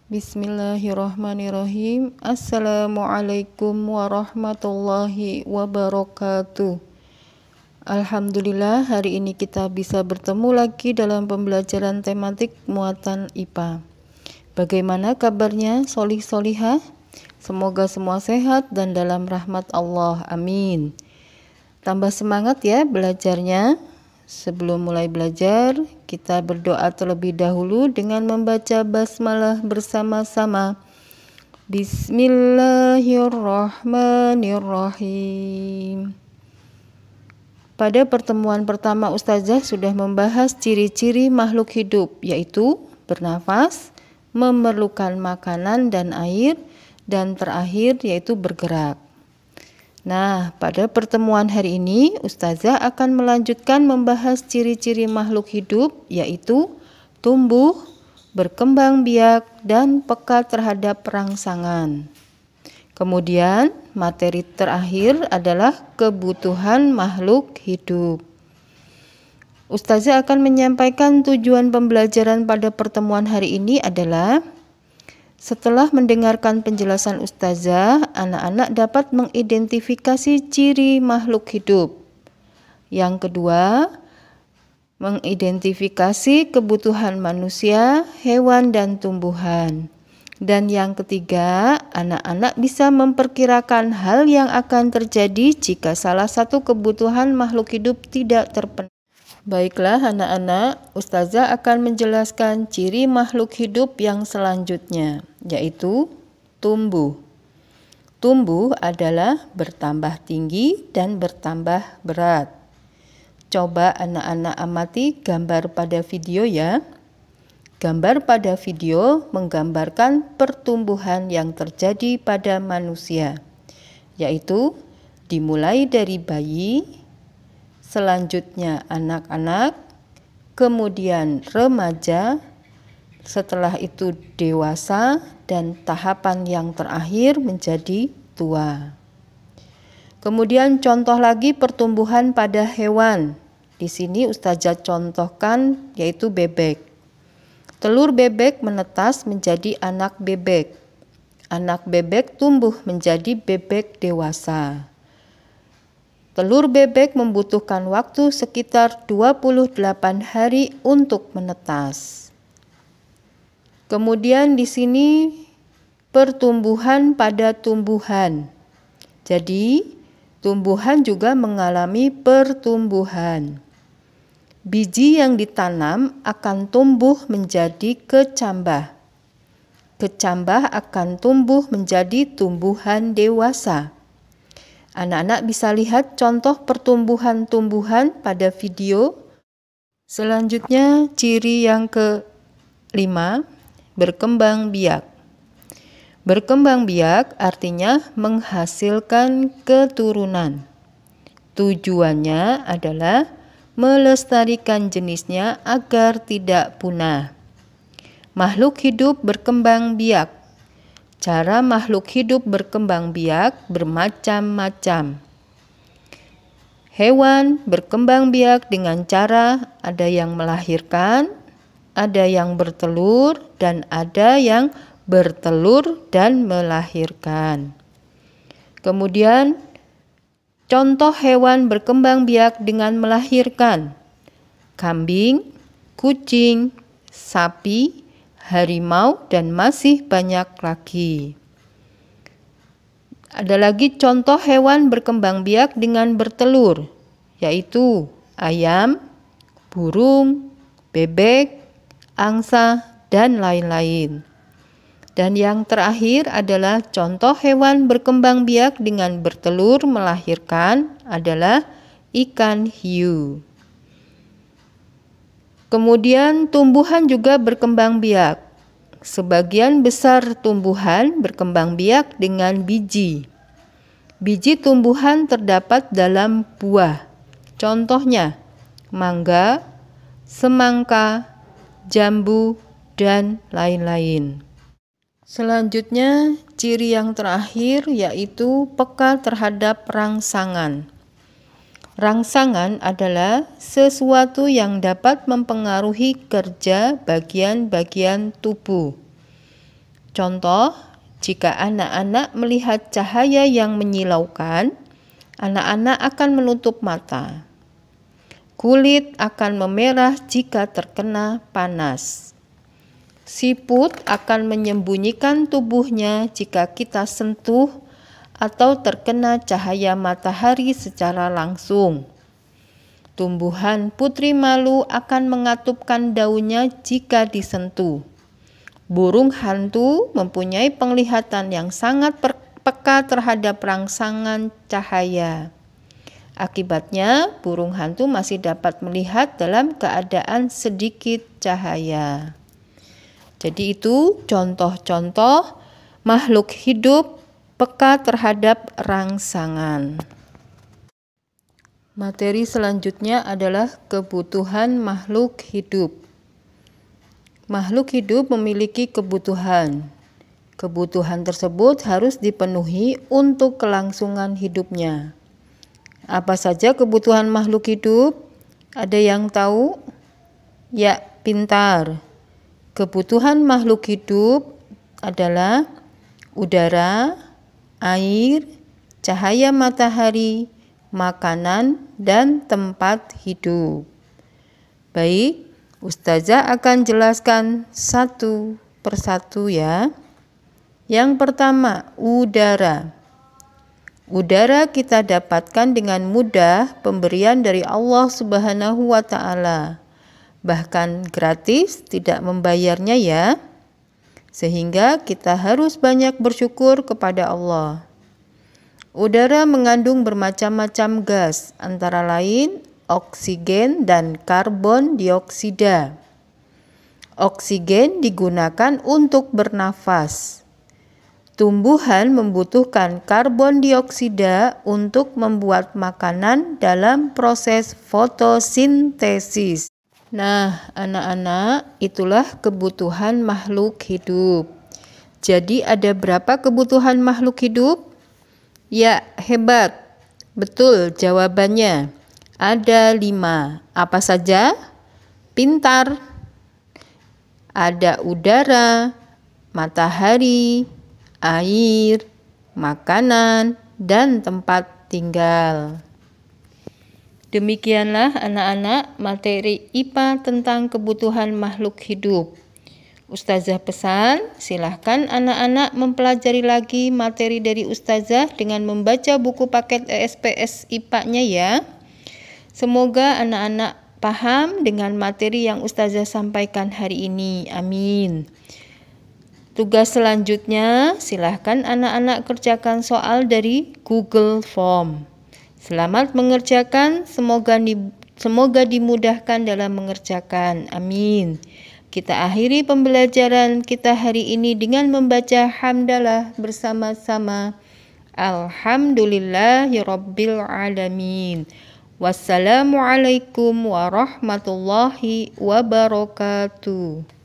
Bismillahirrahmanirrahim. Assalamualaikum warahmatullahi wabarakatuh. Alhamdulillah, hari ini kita bisa bertemu lagi dalam pembelajaran tematik muatan IPA. Bagaimana kabarnya solih-solihah? Semoga semua sehat dan dalam rahmat Allah. Amin. Tambah semangat ya belajarnya. Sebelum mulai belajar, kita berdoa terlebih dahulu dengan membaca basmalah bersama-sama. Bismillahirrahmanirrahim. Pada pertemuan pertama Ustazah sudah membahas ciri-ciri makhluk hidup, yaitu bernafas, memerlukan makanan dan air, dan terakhir yaitu bergerak. Nah, pada pertemuan hari ini, Ustazah akan melanjutkan membahas ciri-ciri makhluk hidup, yaitu tumbuh, berkembang biak, dan peka terhadap rangsangan. Kemudian, materi terakhir adalah kebutuhan makhluk hidup. Ustazah akan menyampaikan tujuan pembelajaran pada pertemuan hari ini adalah: setelah mendengarkan penjelasan Ustazah, anak-anak dapat mengidentifikasi ciri makhluk hidup. Yang kedua, mengidentifikasi kebutuhan manusia, hewan, dan tumbuhan. Dan yang ketiga, anak-anak bisa memperkirakan hal yang akan terjadi jika salah satu kebutuhan makhluk hidup tidak terpenuhi. Baiklah anak-anak, Ustazah akan menjelaskan ciri makhluk hidup yang selanjutnya, yaitu tumbuh. Tumbuh adalah bertambah tinggi dan bertambah berat. Coba anak-anak amati gambar pada video ya. Gambar pada video menggambarkan pertumbuhan yang terjadi pada manusia, yaitu dimulai dari bayi, selanjutnya anak-anak, kemudian remaja, setelah itu dewasa, dan tahapan yang terakhir menjadi tua. Kemudian contoh lagi pertumbuhan pada hewan. Di sini Ustazah contohkan yaitu bebek. Telur bebek menetas menjadi anak bebek. Anak bebek tumbuh menjadi bebek dewasa. Telur bebek membutuhkan waktu sekitar 28 hari untuk menetas. Kemudian di sini pertumbuhan pada tumbuhan. Jadi, tumbuhan juga mengalami pertumbuhan. Biji yang ditanam akan tumbuh menjadi kecambah. Kecambah akan tumbuh menjadi tumbuhan dewasa. Anak-anak bisa lihat contoh pertumbuhan-tumbuhan pada video. Selanjutnya, ciri yang kelima, berkembang biak. Berkembang biak artinya menghasilkan keturunan. Tujuannya adalah melestarikan jenisnya agar tidak punah. Makhluk hidup berkembang biak. Cara makhluk hidup berkembang biak bermacam-macam. Hewan berkembang biak dengan cara ada yang melahirkan, ada yang bertelur, dan ada yang bertelur dan melahirkan. Kemudian, contoh hewan berkembang biak dengan melahirkan: kambing, kucing, sapi, harimau, dan masih banyak lagi. Ada lagi contoh hewan berkembang biak dengan bertelur, yaitu ayam, burung, bebek, angsa, dan lain-lain. Dan yang terakhir adalah contoh hewan berkembang biak dengan bertelur melahirkan adalah ikan hiu. Kemudian tumbuhan juga berkembang biak. Sebagian besar tumbuhan berkembang biak dengan biji. Biji tumbuhan terdapat dalam buah. Contohnya mangga, semangka, jambu, dan lain-lain. Selanjutnya, ciri yang terakhir yaitu peka terhadap rangsangan. Rangsangan adalah sesuatu yang dapat mempengaruhi kerja bagian-bagian tubuh. Contoh, jika anak-anak melihat cahaya yang menyilaukan, anak-anak akan menutup mata. Kulit akan memerah jika terkena panas. Siput akan menyembunyikan tubuhnya jika kita sentuh atau terkena cahaya matahari secara langsung. Tumbuhan putri malu akan mengatupkan daunnya jika disentuh. Burung hantu mempunyai penglihatan yang sangat peka terhadap rangsangan cahaya. Akibatnya, burung hantu masih dapat melihat dalam keadaan sedikit cahaya. Jadi itu contoh-contoh makhluk hidup peka terhadap rangsangan. Materi selanjutnya adalah kebutuhan makhluk hidup. Makhluk hidup memiliki kebutuhan. Kebutuhan tersebut harus dipenuhi untuk kelangsungan hidupnya. Apa saja kebutuhan makhluk hidup? Ada yang tahu? Ya, pintar. Kebutuhan makhluk hidup adalah udara, air, cahaya matahari, makanan, dan tempat hidup. Baik, Ustazah akan jelaskan satu persatu ya. Yang pertama, udara. Udara kita dapatkan dengan mudah pemberian dari Allah Subhanahu wa Ta'ala. Bahkan gratis, tidak membayarnya ya. Sehingga kita harus banyak bersyukur kepada Allah. Udara mengandung bermacam-macam gas, antara lain oksigen dan karbon dioksida. Oksigen digunakan untuk bernafas. Tumbuhan membutuhkan karbon dioksida untuk membuat makanan dalam proses fotosintesis. Nah, anak-anak, itulah kebutuhan makhluk hidup. Jadi ada berapa kebutuhan makhluk hidup? Ya, hebat. Betul jawabannya. Ada 5. Apa saja? Pintar. Ada udara, matahari, air, makanan, dan tempat tinggal. Demikianlah anak-anak materi IPA tentang kebutuhan makhluk hidup. Ustazah pesan, silahkan anak-anak mempelajari lagi materi dari Ustazah dengan membaca buku paket ESPS IPA-nya ya. Semoga anak-anak paham dengan materi yang Ustazah sampaikan hari ini. Amin. Tugas selanjutnya, silahkan anak-anak kerjakan soal dari Google Form. Selamat mengerjakan, semoga dimudahkan dalam mengerjakan. Amin. Kita akhiri pembelajaran kita hari ini dengan membaca hamdalah bersama-sama. Alhamdulillahirabbil alamin. Wassalamualaikum warahmatullahi wabarakatuh.